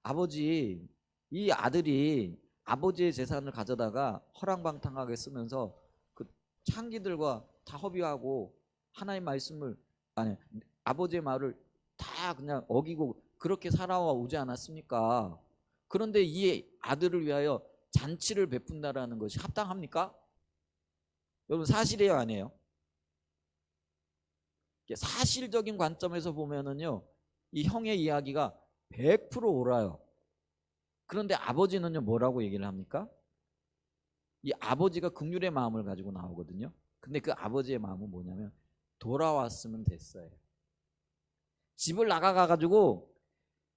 아버지, 이 아들이 아버지의 재산을 가져다가 허랑방탕하게 쓰면서 그 창기들과 다 허비하고 하나님 말씀을, 아니, 아버지의 말을 다 그냥 어기고 그렇게 살아와 오지 않았습니까? 그런데 이 아들을 위하여 잔치를 베푼다라는 것이 합당합니까? 여러분, 사실이에요, 아니에요? 사실적인 관점에서 보면은요, 이 형의 이야기가 100% 옳아요. 그런데 아버지는요, 뭐라고 얘기를 합니까? 이 아버지가 긍휼의 마음을 가지고 나오거든요. 근데 그 아버지의 마음은 뭐냐면 돌아왔으면 됐어요. 집을 나가가지고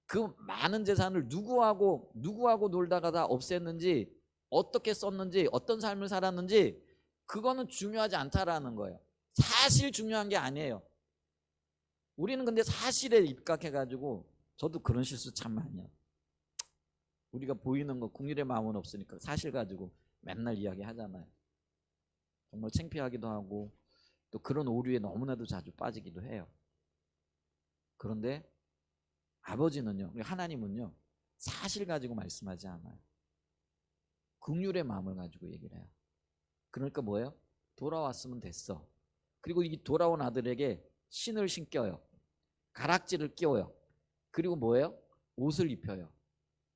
그 많은 재산을 누구하고 놀다가 다 없앴는지, 어떻게 썼는지, 어떤 삶을 살았는지, 그거는 중요하지 않다라는 거예요. 사실 중요한 게 아니에요. 우리는 근데 사실에 입각해가지고, 저도 그런 실수 참 많이 해요. 우리가 보이는 거 긍휼의 마음은 없으니까 사실 가지고 맨날 이야기하잖아요. 정말 창피하기도 하고 또 그런 오류에 너무나도 자주 빠지기도 해요. 그런데 아버지는요, 하나님은요, 사실 가지고 말씀하지 않아요. 긍휼의 마음을 가지고 얘기를 해요. 그러니까 뭐예요? 돌아왔으면 됐어. 그리고 이 돌아온 아들에게 신을 신겨요. 가락지를 끼워요. 그리고 뭐예요? 옷을 입혀요.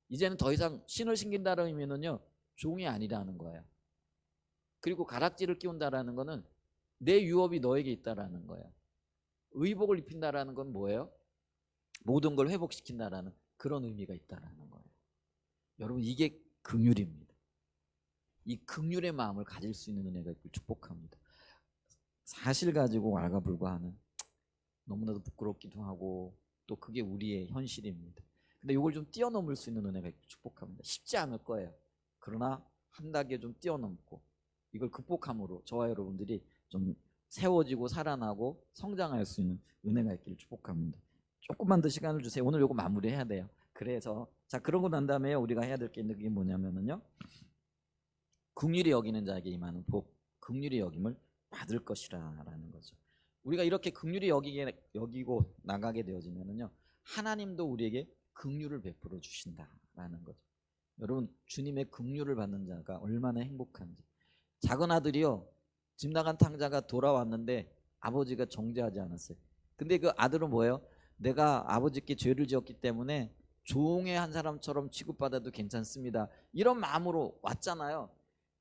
이제는 더 이상 신을 신긴다는 의미는요, 종이 아니라는 거예요. 그리고 가락지를 끼운다라는 거는 내 유업이 너에게 있다라는 거예요. 의복을 입힌다라는 건 뭐예요? 모든 걸 회복시킨다라는 그런 의미가 있다라는 거예요. 여러분, 이게 긍휼입니다. 이 긍휼의 마음을 가질 수 있는 은혜가 있고 축복합니다. 사실 가지고 왈가불가하는, 너무나도 부끄럽기도 하고 또 그게 우리의 현실입니다. 근데 이걸 좀 뛰어넘을 수 있는 은혜가 있고 축복합니다. 쉽지 않을 거예요. 그러나 한 단계 좀 뛰어넘고 이걸 극복함으로 저와 여러분들이 좀 세워지고 살아나고 성장할 수 있는 은혜가 있기를 축복합니다. 조금만 더 시간을 주세요. 오늘 요거 마무리해야 돼요. 그래서 자, 그러고 난 다음에 우리가 해야 될 게 있는 게 뭐냐면은요, 긍휼히 여기는 자에게 임하는 복, 긍휼히 여김을 받을 것이라라는 거죠. 우리가 이렇게 긍휼히 여기고 나가게 되어지면은요, 하나님도 우리에게 긍휼을 베풀어 주신다라는 거죠. 여러분, 주님의 긍휼을 받는 자가 얼마나 행복한지. 작은 아들이요, 집 나간 탕자가 돌아왔는데 아버지가 정죄하지 않았어요. 근데 그 아들은 뭐예요? 내가 아버지께 죄를 지었기 때문에 종의 한 사람처럼 취급받아도 괜찮습니다, 이런 마음으로 왔잖아요.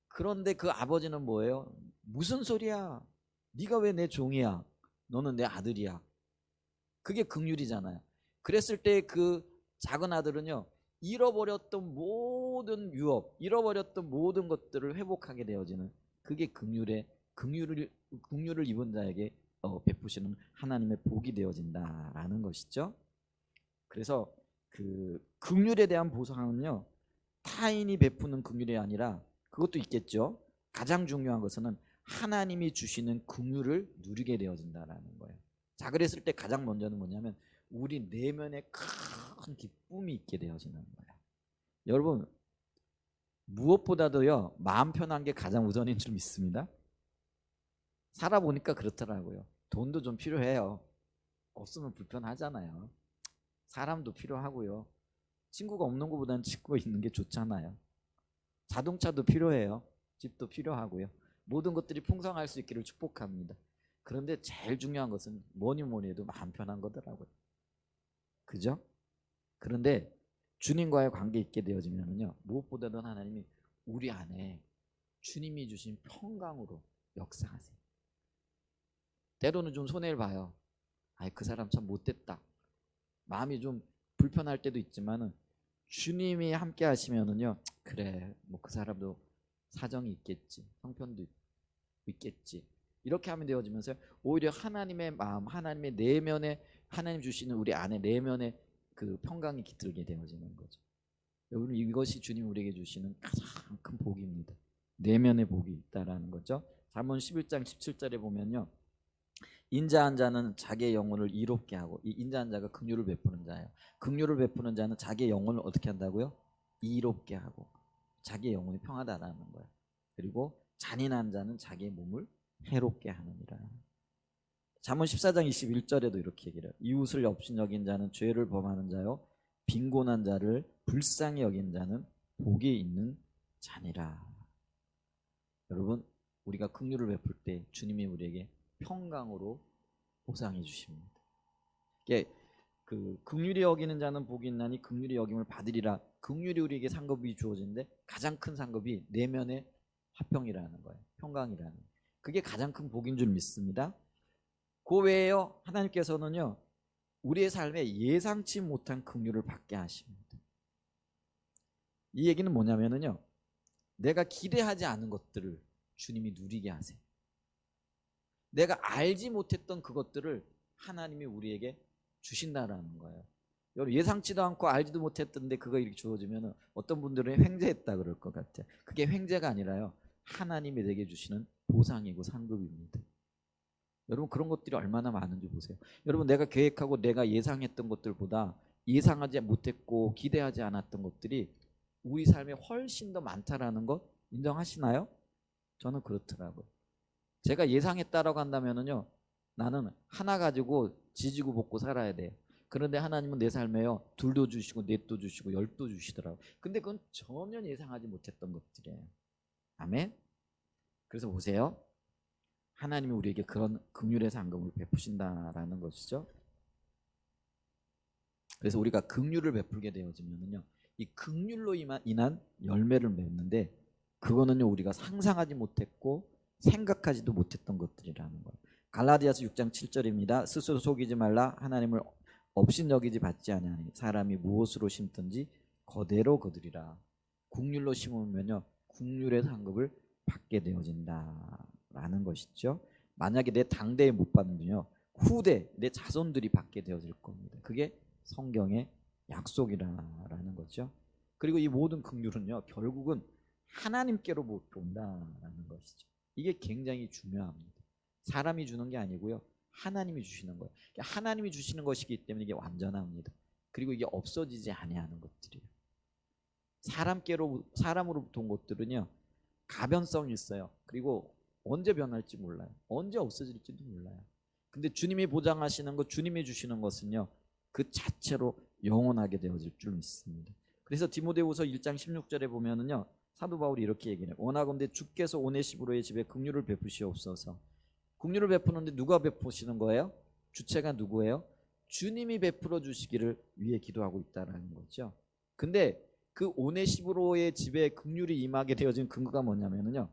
그런데 그 아버지는 뭐예요? 무슨 소리야? 네가 왜 내 종이야? 너는 내 아들이야. 그게 긍휼이잖아요. 그랬을 때 그 작은 아들은요, 잃어버렸던 모든 유업, 잃어버렸던 모든 것들을 회복하게 되어지는, 그게 긍휼을 입은 자에게 베푸시는 하나님의 복이 되어진다라는 것이죠. 그래서 그 긍휼에 대한 보상은요, 타인이 베푸는 긍휼이 아니라, 그것도 있겠죠, 가장 중요한 것은 하나님이 주시는 긍휼을 누리게 되어진다라는 거예요. 자, 그랬을 때 가장 먼저는 뭐냐면 우리 내면에 큰 기쁨이 있게 되어지는 거예요. 여러분, 무엇보다도요, 마음 편한 게 가장 우선인 줄 믿습니다. 살아보니까 그렇더라고요. 돈도 좀 필요해요. 없으면 불편하잖아요. 사람도 필요하고요. 친구가 없는 것보다는 친구가 있는 게 좋잖아요. 자동차도 필요해요. 집도 필요하고요. 모든 것들이 풍성할 수 있기를 축복합니다. 그런데 제일 중요한 것은 뭐니 해도 마음 편한 거더라고요. 그죠? 그런데 주님과의 관계 있게 되어지면요, 무엇보다도 하나님이 우리 안에 주님이 주신 평강으로 역사하세요. 때로는 좀 손해를 봐요. 아이, 그 사람 참 못됐다. 마음이 좀 불편할 때도 있지만은 주님이 함께 하시면은요, 그래, 뭐 그 사람도 사정이 있겠지, 형편도 있겠지, 이렇게 하면 되어지면서 오히려 하나님의 마음, 하나님의 내면에, 하나님 주시는 우리 안에 내면에 그 평강이 깃들게 되어지는 거죠. 여러분, 이것이 주님 우리에게 주시는 가장 큰 복입니다. 내면의 복이 있다라는 거죠. 잠언 11장 17절에 보면요, 인자한 자는 자기의 영혼을 이롭게 하고, 이 인자한 자가 긍휼을 베푸는 자예요. 긍휼을 베푸는 자는 자기의 영혼을 어떻게 한다고요? 이롭게 하고 자기의 영혼이 평하다라는 거예요. 그리고 잔인한 자는 자기의 몸을 해롭게 하느니라. 잠언 14장 21절에도 이렇게 얘기를 해요. 이웃을 업신여긴 자는 죄를 범하는 자요, 빈곤한 자를 불쌍히 여긴 자는 복이 있는 자니라. 여러분, 우리가 긍휼을 베풀 때 주님이 우리에게 평강으로 보상해 주십니다. 이게 그 긍휼히 여기는 자는 복이 있나니 긍휼히 여김을 받으리라. 긍휼이 우리에게 상급이 주어지는데 가장 큰 상급이 내면의 화평이라는 거예요. 평강이라는 거예요. 그게 가장 큰 복인 줄 믿습니다. 그 외에요, 하나님께서는요, 우리의 삶에 예상치 못한 긍휼을 받게 하십니다. 이 얘기는 뭐냐면은요, 내가 기대하지 않은 것들을 주님이 누리게 하세요. 내가 알지 못했던 그것들을 하나님이 우리에게 주신다라는 거예요. 여러분, 예상치도 않고 알지도 못했던데 그거 이렇게 주어지면 어떤 분들은 횡재했다 그럴 것 같아요. 그게 횡재가 아니라요, 하나님이 내게 주시는 보상이고 상급입니다. 여러분, 그런 것들이 얼마나 많은지 보세요. 여러분, 내가 계획하고 내가 예상했던 것들보다 예상하지 못했고 기대하지 않았던 것들이 우리 삶에 훨씬 더 많다라는 것 인정하시나요? 저는 그렇더라고요. 제가 예상에 따라간다면은요, 나는 하나 가지고 지지고 볶고 살아야 돼요. 그런데 하나님은 내 삶에요, 둘도 주시고 넷도 주시고 열도 주시더라고요. 근데 그건 전혀 예상하지 못했던 것들이에요. 아멘. 그래서 보세요, 하나님이 우리에게 그런 긍휼의 상급을 베푸신다라는 것이죠. 그래서 우리가 긍휼을 베풀게 되어지면은요, 이 긍휼로 인한 열매를 맺는데, 그거는요 우리가 상상하지 못했고 생각하지도 못했던 것들이라는 거예요. 갈라디아서 6장 7절입니다. 스스로 속이지 말라. 하나님을 업신여기지 받지 아니하니 사람이 무엇으로 심든지 거대로 거두리라. 긍휼로 심으면요 긍휼의 상급을 받게 되어진다라는 것이죠. 만약에 내 당대에 못 받으면요 후대 내 자손들이 받게 되어질 겁니다. 그게 성경의 약속이라는 거죠. 그리고 이 모든 긍휼은요 결국은 하나님께로부터 온다라는 것이죠. 이게 굉장히 중요합니다. 사람이 주는 게 아니고요 하나님이 주시는 거예요. 하나님이 주시는 것이기 때문에 이게 완전합니다. 그리고 이게 없어지지 아니하는 것들이에요. 사람으로부터 온 것들은요 가변성이 있어요. 그리고 언제 변할지 몰라요. 언제 없어질지도 몰라요. 근데 주님이 보장하시는 것, 주님이 주시는 것은요 그 자체로 영원하게 되어질 줄 믿습니다. 그래서 디모데후서 1장 16절에 보면은요 사도 바울이 이렇게 얘기해요. 원하건대 주께서 오네시보로의 집에 긍휼을 베푸시옵소서. 긍휼을 베푸는데 누가 베푸시는 거예요? 주체가 누구예요? 주님이 베풀어 주시기를 위해 기도하고 있다라는 거죠. 근데 그 오네시보로의 집에 긍휼이 임하게 되어진 근거가 뭐냐면요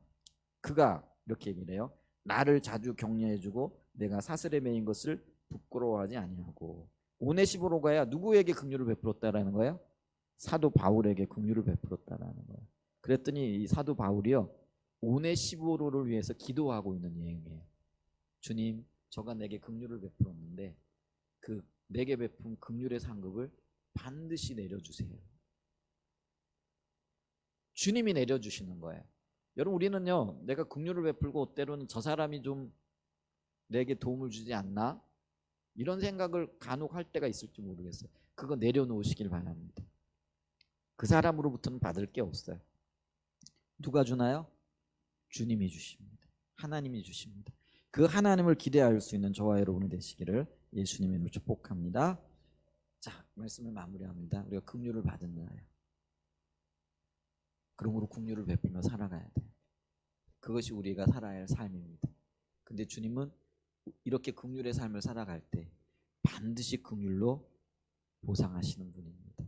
그가 이렇게 얘기를 해요. 나를 자주 격려해주고 내가 사슬에 매인 것을 부끄러워하지 아니하고. 오네시보로가 누구에게 긍휼을 베풀었다라는 거예요? 사도 바울에게 긍휼을 베풀었다라는 거예요. 그랬더니 이 사도 바울이요 오네시보로를 위해서 기도하고 있는 내용이에요. 주님, 저가 내게 긍휼을 베풀었는데 그 내게 베푼 긍휼의 상급을 반드시 내려주세요. 주님이 내려주시는 거예요. 여러분 우리는요 내가 긍휼을 베풀고 때로는 저 사람이 좀 내게 도움을 주지 않나 이런 생각을 간혹 할 때가 있을지 모르겠어요. 그거 내려놓으시길 바랍니다. 그 사람으로부터는 받을 게 없어요. 누가 주나요? 주님이 주십니다. 하나님이 주십니다. 그 하나님을 기대할 수 있는 저와 여러분이 되시기를 예수님의 이름으로 축복합니다. 자, 말씀을 마무리합니다. 우리가 긍휼을 받은 자예요. 그러므로 긍휼을 베풀며 살아가야 돼요. 그것이 우리가 살아야 할 삶입니다. 근데 주님은 이렇게 긍휼의 삶을 살아갈 때 반드시 긍휼로 보상하시는 분입니다.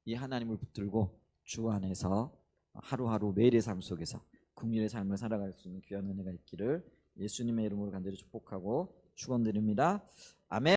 이 하나님을 붙들고 주 안에서 하루하루 매일의 삶 속에서 긍휼의 삶을 살아갈 수 있는 귀한 은혜가 있기를 예수님의 이름으로 간절히 축복하고 축원드립니다. 아멘.